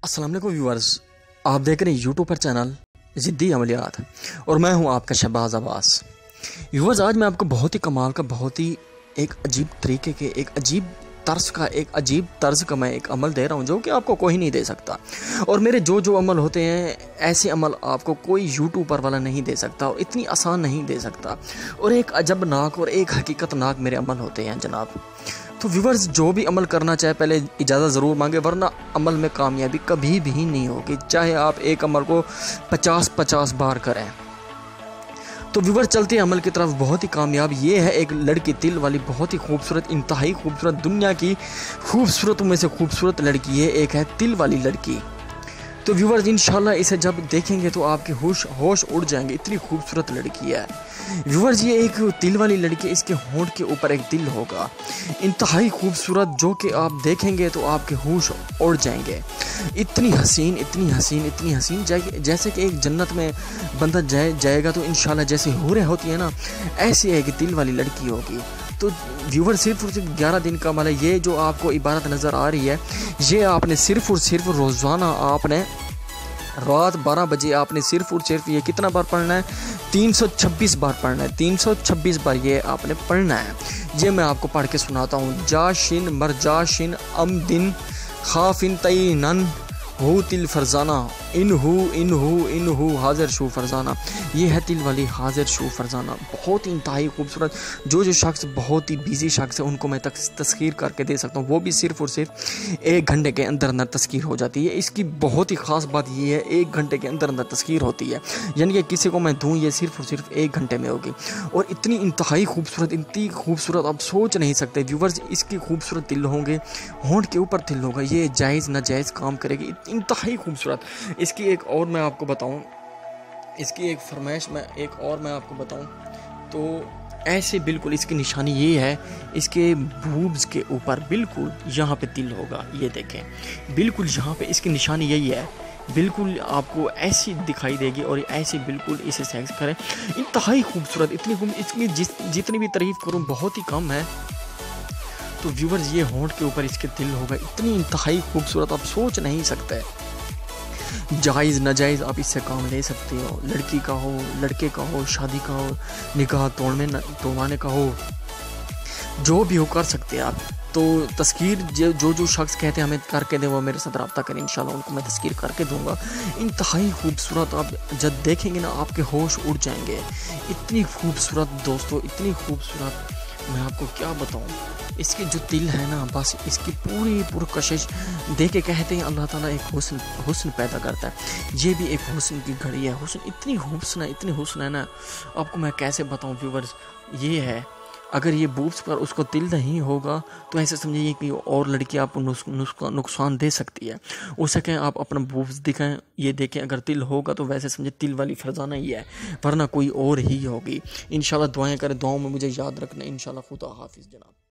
السلام علیکم ویورز، آپ دیکھ رہے ہیں یوٹیوب پر چینل ضدی عملیات اور میں ہوں آپ کا شہباز عباس۔ ویورز، آج میں آپ کو بہت ہی کمال کا، بہت ہی ایک عجیب طریقے کے، ایک عجیب طرز کا میں ایک عمل دے رہا ہوں جو کہ آپ کو کوئی نہیں دے سکتا، اور میرے جو عمل ہوتے ہیں ایسے عمل آپ کو کوئی یوٹیوبر والا نہیں دے سکتا اور اتنی آسان نہیں دے سکتا، اور ایک عجب ناک اور ایک حقیقت ناک میرے عمل ہوتے ہیں جناب۔ تو ویورز، جو بھی عمل کرنا چاہے پہلے اجازت ضرور مانگے، ورنہ عمل میں کامیابی کبھی بھی نہیں ہوگی، چاہے آپ ایک عمل کو 50 بار کریں۔ تو ویورز، چلتے ہیں عمل کی طرف۔ بہت ہی کامیاب یہ ہے، ایک لڑکی تل والی، بہت ہی خوبصورت، انتہائی خوبصورت، دنیا کی خوبصورتوں میں سے خوبصورت لڑکی ہے، ایک ہے تل والی لڑکی۔ تو ویورز، انشاءاللہ اسے جب دیکھیں گے تو آپ کے ہوش اڑ جائیں گے، اتنی خوبصورت لڑکی ہے۔ ویورز، یہ ایک تل والی لڑکی، اس کے ہونٹ کے اوپر ایک دل ہوگا، انتہائی خوبصورت، جو کہ آپ دیکھیں گے تو آپ کے ہوش اڑ جائیں گے۔ اتنی حسین، اتنی حسین، اتنی حسین، جیسے کہ ایک جنت میں بندہ جائے گا تو انشاءاللہ جیسے حوریں ہوتی ہیں نا، ایسی ایک تل والی لڑکی ہوگی۔ تو ویور، صرف اور صرف 11 دن کا عمل ہے۔ یہ جو آپ کو عبارت نظر آ رہی ہے، یہ آپ نے صرف اور صرف روزانہ، آپ نے رات 12 بجے آپ نے صرف اور صرف یہ کتنا بار پڑھنا ہے؟ 326 بار پڑھنا ہے، 326 بار یہ آپ نے پڑھنا ہے۔ یہ میں آپ کو پڑھ کے سناتا ہوں۔ جاشن مرجاشن ام دن خافن تینن ہو تل فرزانہ انہو حاضر شو فرزانہ۔ یہ ہے تل والی حاضر شو فرزانہ، بہت ہی انتہائی خوبصورت۔ جو شخص بہت ہی بیزی شخص ہے ان کو میں تسخیر کر کے دے سکتا ہوں، وہ بھی صرف اور صرف 1 گھنٹے کے اندر تسخیر ہو جاتی ہے۔ اس کی بہت ہی خاص بات یہ ہے، 1 گھنٹے کے اندر تسخیر ہوتی ہے، یعنی کہ کسی کو میں دوں یہ صرف اور صرف 1 گھنٹے میں ہوگی، اور اتنی انتہائی خوبصورت، اتنی خوبصورت آپ سوچ نہیں سکتے ویورز۔ اس کی خوبصورت تل ہوں گے، ہونٹ کے اوپر تل ہوگا، یہ جائز ناجائز کام کرے گی، انتہائی خوبصورت۔ اس کی ایک اور میں آپ کو بتاؤں، اس کی ایک فرمائش میں آپ کو بتاؤں تو ایسے بالکل اس کی نشانی یہ ہے، اس کے بوبز کے اوپر بالکل یہاں پہ تل ہوگا، یہ دیکھیں بالکل یہاں پہ اس کی نشانی یہی ہے، بالکل آپ کو ایسی دکھائی دے گی، اور ایسی بالکل اسے سیکس کرے، انتہائی خوبصورت، اتنی اس کی جتنی بھی تعریف کروں بہت ہی کم ہے۔ تو ویورز، یہ ہونٹ کے اوپر اس کے تل ہوگا، اتنی انتہائی خوبصورت آپ سوچ نہیں سکتے۔ جائز ناجائز آپ اس سے کام لے سکتے ہو، لڑکی کا ہو، لڑکے کا ہو، شادی کا ہو، نکاح توڑوانے کا ہو، جو بھی ہو کر سکتے آپ۔ تو تسخیر جو شخص کہتے ہیں ہمیں کر کے دیں، وہ میرے ساتھ رابطہ کریں، انشاءاللہ ان کو میں تسخیر کر کے دوں گا۔ انتہائی خوبصورت، آپ جب دیکھیں گے نا آپ کے ہوش اڑ جائیں گے، اتنی خوبصورت دوستو، اتنی خوبصورت، میں آپ کو کیا بتاؤں۔ اس کی جو تل ہے نا، بس اس کی پوری پرکشش دیکھ کے کہتے ہیں اللہ تعالیٰ ایک حسن پیدا کرتا ہے، یہ بھی ایک حسن کی گھڑی ہے۔ حسن، اتنی حسن ہے نا، آپ کو میں کیسے بتاؤں ویورز۔ یہ ہے، اگر یہ بوبس پر اس کو تل نہیں ہوگا تو ایسے سمجھیے کہ اور لڑکی آپ کو نقصان دے سکتی ہے۔ اسے کہیں آپ اپنا بوبس دکھائیں، یہ دیکھیں، اگر تل ہوگا تو ویسے سمجھے تل والی فرزانہ ہی ہے، ورنہ کوئی اور ہی ہوگی۔ انشاءاللہ دعائیں کریں، دعاؤں میں مجھے یاد رکھنا۔ انشاءاللہ خدا حافظ جناب۔